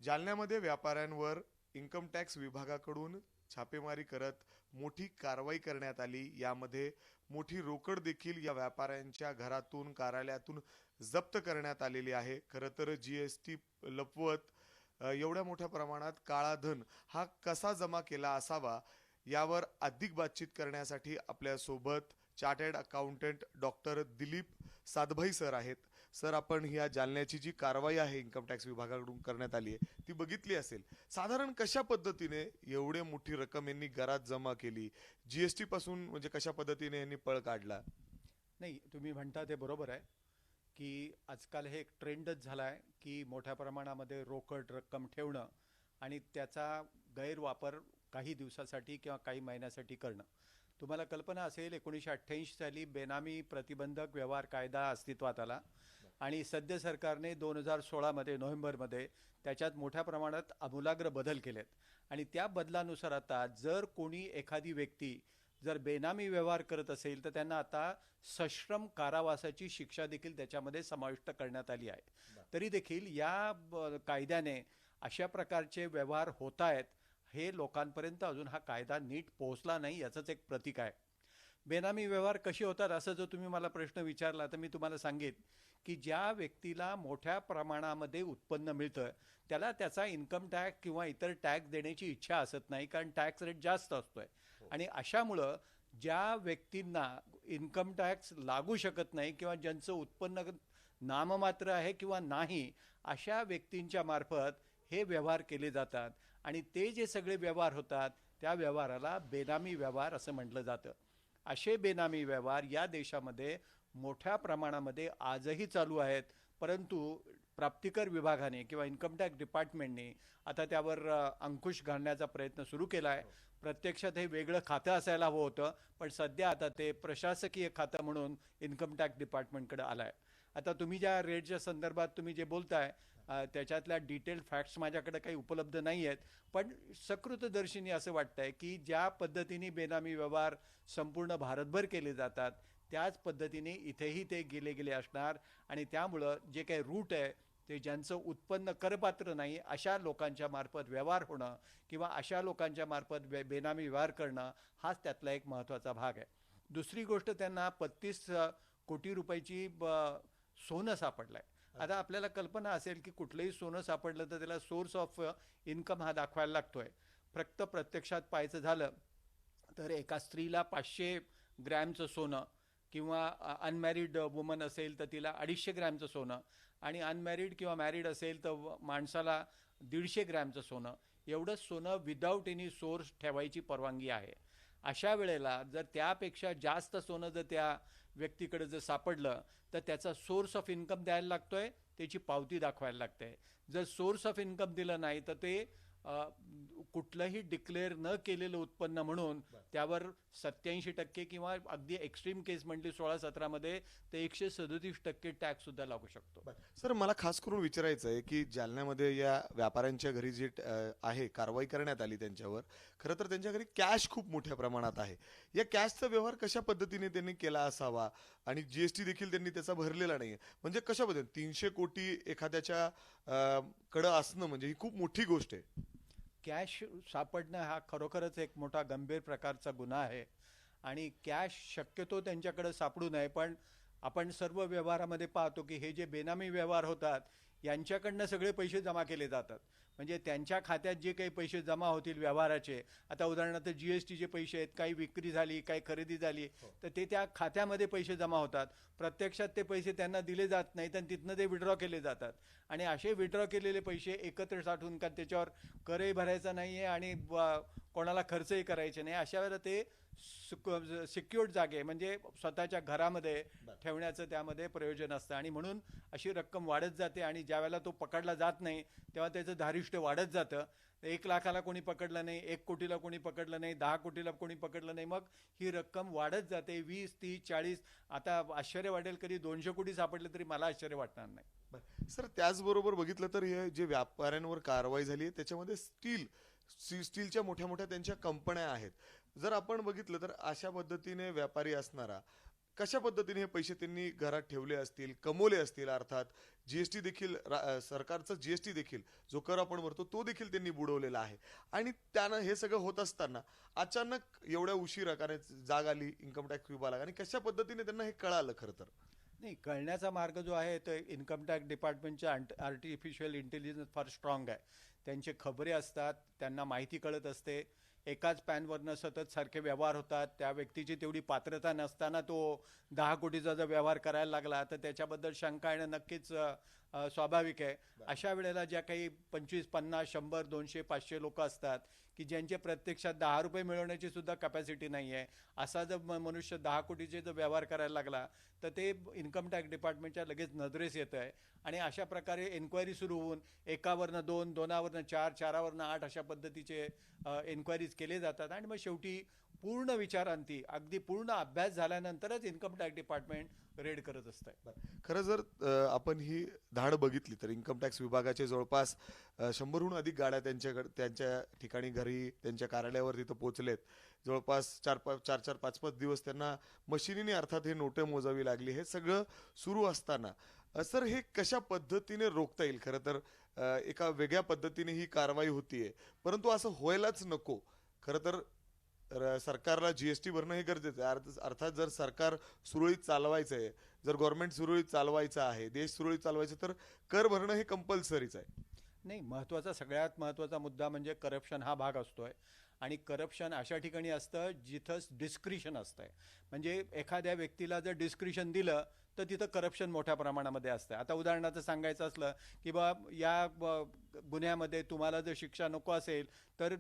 जालन्यामध्ये व्यापाऱ्यांवर income tax विभागाकडून छापेमारी करत मोठी कारवाई करण्यात आली. यामध्ये मोठी रोकड देखील या व्यापाऱ्यांच्या घरातून कार्यालयातून जप्त करण्यात आलेली आहे. खरं तर जीएसटी लपवत एवढ्या मोठ्या प्रमाणात काळा धन हा कसा जमा केला असावा यावर अधिक बातचीत करण्यासाठी आपल्यासोबत chartered accountant doctor Dilip Satbhai sir आहेत. सर, आपण ही आज जालन्याची जी कारवाई आहे इन्कम टॅक्स विभागाकडून करण्यात आली आहे ती बघितली असेल. साधारण कशा पद्धतीने एवढी मोठी रक्कम यांनी घरात जमा केली, जीएसटी पासून म्हणजे कशा पद्धतीने यांनी पळ काढला? नाही, तुम्ही म्हणता ते बरोबर आहे की आजकाल हे एक ट्रेंडच झाला आहे की मोठ्या प्रमाणामध्ये रोकड रक्कम ठेवणं आणि त्याचा गैरवापर काही दिवसासाठी किंवा काही महिन्यासाठी करणं. तुम्हाला कल्पना असेल 1988 साली बेनामी प्रतिबंधक व्यवहार कायदा अस्तित्वात आला आणि सद्य सरकारने 2016 नोव्हेंबरमध्ये त्याच्यात मोठ्या प्रमाणात आमूलाग्र बदल केलेत आणि त्या बदलानुसार आता जर कोणी एखादी व्यक्ती जर बेनामी व्यवहार करत असेल तर त्यांना आता सश्रम कारावासाची शिक्षा देखील त्याच्यामध्ये समाविष्ट करण्यात आली आहे. तरी देखील या कायद्याने अशा प्रकारचे व्यवहार होत आहेत हे लोकांपर्यंत अजून हा कायदा नीट पोहोचला नाही याचंच एक प्रतीक आहे. बेनामी व्यवहार कसे होतात असं जर तुम्ही मला प्रश्न विचारला तर मी तुम्हाला सांगेन की ज्या व्यक्तीला मोठ्या प्रमाणामध्ये उत्पन्न मिळतं त्याला त्याचा इन्कम टॅक्स किंवा इतर टॅक्स देण्याची इच्छा असत नाही, कारण टॅक्स रेट जास्त असतोय. आणि अशामुळं ज्या व्यक्तींना इन्कम टॅक्स लागू शकत नाही किंवा ज्यांचं उत्पन्न नाममात्र आहे किंवा नाही अशा व्यक्तींच्या मार्फत हे व्यवहार केले जातात आणि ते जे सगळे व्यवहार होतात त्या व्यवहाराला बेनामी व्यवहार असं म्हटलं जातं. असे बेनामी व्यवहार या देशामध्ये मोठ्या प्रमाणामध्ये आजही चालू आहेत, परंतु प्राप्तिकर विभागाने किंवा इन्कम टॅक्स डिपार्टमेंटने आता त्यावर अंकुश घालण्याचा प्रयत्न सुरू केला आहे. प्रत्यक्षात हे वेगळं खातं असायला हवं होतं, पण सध्या आता ते प्रशासकीय खातं म्हणून इन्कम टॅक्स डिपार्टमेंटकडे आलं आहे. आता तुम्ही ज्या रेटच्या संदर्भात तुम्ही जे बोलताय त्याच्यातल्या डिटेल्ड फॅक्ट्स माझ्याकडे काही उपलब्ध नाही आहेत, पण सकृतदर्शिनी असं वाटतंय की ज्या पद्धतीने बेनामी व्यवहार संपूर्ण भारतभर केले जातात त्याच पद्धतीने इथेही ते गेले गेले असणार आणि त्यामुळं जे काही रूट आहे ते ज्यांचं उत्पन्न करपात्र नाही अशा लोकांच्या मार्फत व्यवहार होणं किंवा अशा लोकांच्या मार्फत बेनामी व्यवहार करणं हाच त्यातला एक महत्त्वाचा भाग आहे. दुसरी गोष्ट, त्यांना 35 कोटी रुपयाची सोनं सापडलं आहे. आता आपल्याला कल्पना असेल की कुठलंही सोनं सापडलं तर त्याला सोर्स ऑफ इन्कम हा दाखवायला लागतोय. फक्त प्रत्यक्षात पाहायचं झालं तर एका स्त्रीला 500 ग्रॅमचं सोनं किंवा अनमॅरिड वुमन असेल तर तिला 250 ग्रॅमचं सोनं आणि अनमॅरिड किंवा मॅरिड असेल तर माणसाला 150 ग्रॅमचं सोनं, एवढं सोनं विदाऊट एनी सोर्स ठेवायची परवानगी आहे. अशा वेळेला जर त्यापेक्षा जास्त सोनं जर त्या व्यक्तीकडे जर सापडलं तर त्याचा सोर्स ऑफ इन्कम द्यायला लागतोय, त्याची पावती दाखवायला लागते. जर सोर्स ऑफ इन्कम दिलं नाही तर ते कुठलंही डिक्लेअर न केलेलं उत्पन्न म्हणून त्यावर 87% किंवा अगदी एक्स्ट्रीम केस म्हटली 16-17 मध्ये तर 137% टॅक्स सुद्धा लागू शकतो. सर, मला खास करून विचारायचं आहे की जालन्यामध्ये या व्यापाऱ्यांच्या घरी जे आहे कारवाई करण्यात आली त्यांच्यावर, खरं तर त्यांच्या घरी कॅश खूप मोठ्या प्रमाणात आहे. या कॅशचा व्यवहार कशा पद्धतीने त्यांनी केला असावा आणि जीएसटी देखील त्यांनी त्याचा भरलेला नाहीये, म्हणजे कशा पद्धतीने 300 कोटी एखाद्याच्या कडं असणं म्हणजे ही खूप मोठी गोष्ट आहे. कॅश सापडणं हा खरोखरच एक मोठा गंभीर प्रकारचा गुन्हा आहे आणि कॅश शक्यतो त्यांच्याकडे सापडू नये. पण आपण सर्व व्यवहारामध्ये पाहतो की हे जे बेनामी व्यवहार होतात यांच्याकडनं सगळे पैसे जमा केले जातात. म्हणजे त्यांच्या खात्यात जे काही पैसे जमा होतील व्यवहाराचे, आता उदाहरणार्थ जीएसटीचे पैसे आहेत, काही विक्री झाली, काही खरेदी झाली तर ते त्या खात्यामध्ये पैसे जमा होतात. प्रत्यक्षात ते पैसे त्यांना दिले जात नाहीत आणि तिथनं ते विड्रॉ केले जातात आणि असे विड्रॉ केलेले पैसे एकत्र साठवून का त्याच्यावर करही भरायचा नाही आहे आणि कोणाला खर्चही करायचे नाही, अशा वेळेला ते सिक्युअर्ड जागे म्हणजे स्वतःच्या घरामध्ये ठेवण्याचं त्यामध्ये प्रयोजन असतं आणि म्हणून अशी रक्कम वाढत जाते आणि ज्या वेळेला तो पकडला जात नाही तेव्हा त्याचं धारिष्ट वाढत जातं. 1 लाखाला कोणी पकडलं नाही, 1 कोटीला कोणी पकडलं नाही, 10 कोटीला कोणी पकडलं नाही, मग ही रक्कम वाढत जाते 20, 30, 40. आता आश्चर्य वाटेल कधी 200 कोटी सापडले तरी मला आश्चर्य वाटणार नाही. सर, त्याचबरोबर बघितलं तर हे जे व्यापाऱ्यांवर कारवाई झाली आहे त्याच्यामध्ये स्टीलच्या मोठ्या मोठ्या त्यांच्या कंपन्या आहेत. जर आपण बघितलं तर अशा पद्धतीने व्यापारी असणारा कशा पद्धतीने हे पैसे त्यांनी घरात ठेवले असतील, कमवले असतील, अर्थात जीएसटी देखील सरकारचा जीएसटी देखील जो कर आपण भरतो तो देखील त्यांनी बुडवलेला आहे. आणि त्यानं हे सगळं होत असताना अचानक एवढ्या उशिरा कारण जाग आली इन्कम टॅक्स विभागाला आणि कशा पद्धतीने त्यांना हे कळालं खरं तर? नाही, कळण्याचा मार्ग जो आहे तो इन्कम टॅक्स डिपार्टमेंटच्या आर्टिफिशियल इंटेलिजन्स फार स्ट्रॉंग आहे. त्यांचे खबरे असतात, त्यांना माहिती कळत असते. एकाच पॅनवरनं सतत सारखे व्यवहार होतात. त्या व्यक्तीची तेवढी पात्रता नसताना तो 10 कोटीचा जर व्यवहार करायला लागला तर त्याच्याबद्दल शंका येणं नक्कीच स्वाभाविक आहे. अशा वेळेला ज्या काही 25, 50, 100, 200, 500 लोक असतात की ज्यांचे प्रत्यक्षात 10 रुपये मिळवण्याची सुद्धा कॅपॅसिटी नाही आहे, असा जर मनुष्य 10 कोटीचे जर व्यवहार करायला लागला तर ते इन्कम टॅक्स डिपार्टमेंटच्या लगेच नजरेस येतं आहे. आणि अशा प्रकारे एन्क्वायरी सुरू होऊन एकावरनं 2, 2वरनं 4, 4वरनं 8 अशा पद्धतीचे एन्क्वायरीज केले जातात. आणि मग शेवटी पूर्ण विचारांती अगदी पूर्ण अभ्यास झाल्यानंतरच इन्कम टॅक्स डिपार्टमेंट रेड करत असतं. खरं जर आपण ही धाड बघितली तर इन्कम टॅक्स विभागाचे जवळपास 100हून अधिक गाड्या त्यांच्या ठिकाणी घरी त्यांच्या कार्यालयावर तिथं पोहोचलेत. जवळपास 4-4, 5-5 दिवस त्यांना मशिनीने अर्थात हे नोटे मोजावी लागली. हे सगळं सुरू असताना सर हे कशा पद्धतीने रोखता येईल? खरं तर एका वेगळ्या पद्धतीने ही कारवाई होतीये, परंतु असं व्हायलाच नको. खरं तर सरकारला जीएसटी भरणं हे गरजेचं आहे. अर्थात जर सरकार सुरळीत चालवायचं आहे, जर गव्हर्नमेंट सुरळीत चालवायचं आहे, देश सुरळीत चालवायचं, तर कर भरणं हे कंपल्सरीच आहे. नाही, सगळ्यात महत्त्वाचा मुद्दा म्हणजे करप्शन हा भाग असतोय. आणि करप्शन अशा ठिकाणी असतं जिथं डिस्क्रिशन असतंय. म्हणजे एखाद्या व्यक्तीला जर डिस्क्रिशन दिलं तर तिथं करप्शन मोठ्या प्रमाणामध्ये असतं. आता उदाहरणार्थ सांगायचं असलं की बा या गुन्ह्यामध्ये तुम्हाला जर शिक्षा नको असेल तर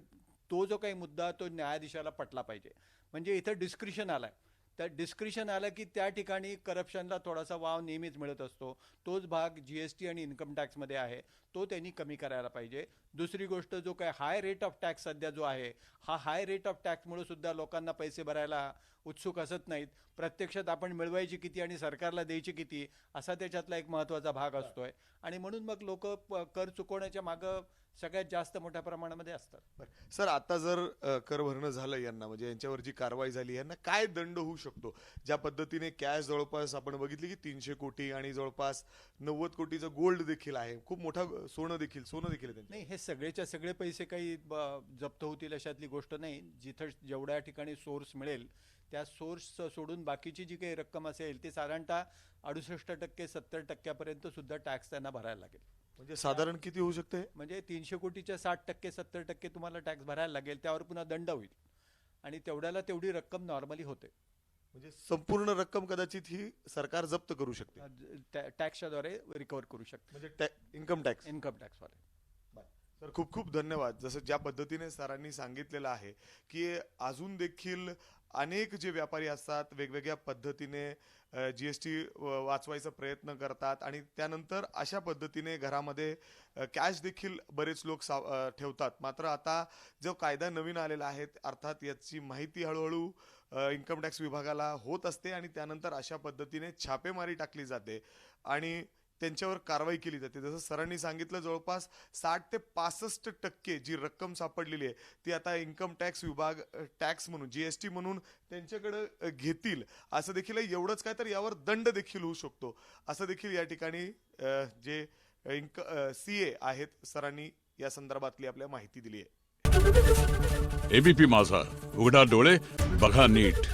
तो जो काही मुद्दा तो न्यायाधीशाला पटला पाहिजे. म्हणजे इथं डिस्क्रिशन आलाय. त्या डिस्क्रिशन आलं की त्या ठिकाणी करप्शनला थोडासा वाव नेहमीच मिळत असतो. तोच भाग जीएसटी आणि इन्कम टॅक्समध्ये आहे, तो त्यांनी कमी करायला पाहिजे. दुसरी गोष्ट, जो काय हाय रेट ऑफ टॅक्स सध्या जो आहे, हा हाय रेट ऑफ टॅक्समुळे सुद्धा लोकांना पैसे भरायला उत्सुक असत नाहीत. प्रत्यक्षात आपण मिळवायची किती आणि सरकारला द्यायची किती असा त्याच्यातला एक महत्त्वाचा भाग असतोय. आणि म्हणून मग लोक कर चुकवण्याच्या मागं सगळ्यात जास्त मोठ्या प्रमाणामध्ये असतात. सर आता जर कर भरणं झालं यांना, म्हणजे यांच्यावर जी कारवाई झाली, यांना काय दंड होऊ शकतो? ज्या पद्धतीने कॅश जवळपास आपण बघितली की 300 कोटी आणि जवळपास 90 कोटीचं गोल्ड देखील आहे, खूप मोठा सोनं देखील आहे त्यांचं. नाही, हे सगळेच्या सगळे पैसे काही जप्त होतील अशातली गोष्ट नाही. जिथं जेवढ्या ठिकाणी सोर्स मिळेल त्या सोर्स सोडून बाकीची जी काही रक्कम असेल ती साधारणतः 68%, 70% सुद्धा टॅक्स त्यांना भरायला लागेल. म्हणजे साधारण किती होऊ शकते? म्हणजे 300 कोटीच्या 60%, 70% तुम्हाला टॅक्स भरायला लागेल. त्यावर पुन्हा दंड होईल आणि तेवढ्याला तेवढी रक्कम नॉर्मली होते. म्हणजे संपूर्ण रक्कम कदाचित ही सरकार जप्त करू शकते, टॅक्सच्या द्वारे रिकव्हर करू शकते, म्हणजे इन्कम टॅक्सवाले. सर खूप खूप धन्यवाद. जसं ज्या पद्धतीने सरांनी सांगितलेलं आहे की अजून देखील अनेक जे व्यापारी असतात वेगवेगळ्या पद्धतीने जीएसटी वाचवायचा प्रयत्न करतात आणि त्यानंतर अशा पद्धतीने घरामध्ये कॅश देखील बरेच लोक ठेवतात. मात्र आता जो कायदा नवीन आलेला आहे अर्थात याची माहिती हळूहळू इन्कम टॅक्स विभागाला होत असते आणि त्यानंतर अशा पद्धतीने छापेमारी टाकली जाते आणि त्यांच्यावर कारवाई केली जाते. जसं सरांनी सांगितलं जवळपास 60 ते 65% जी रक्कम सापडलेली आहे ती आता इन्कम टॅक्स विभाग टॅक्स म्हणून जीएसटी म्हणून त्यांच्याकडे घेतील असं देखील. एवढंच काय तर यावर दंड देखील होऊ शकतो असं देखील या ठिकाणी जे सीए आहेत सरांनी या संदर्भातली आपल्या माहिती दिली आहे. एबीपी माझा, उघडा डोळे बघा नीट.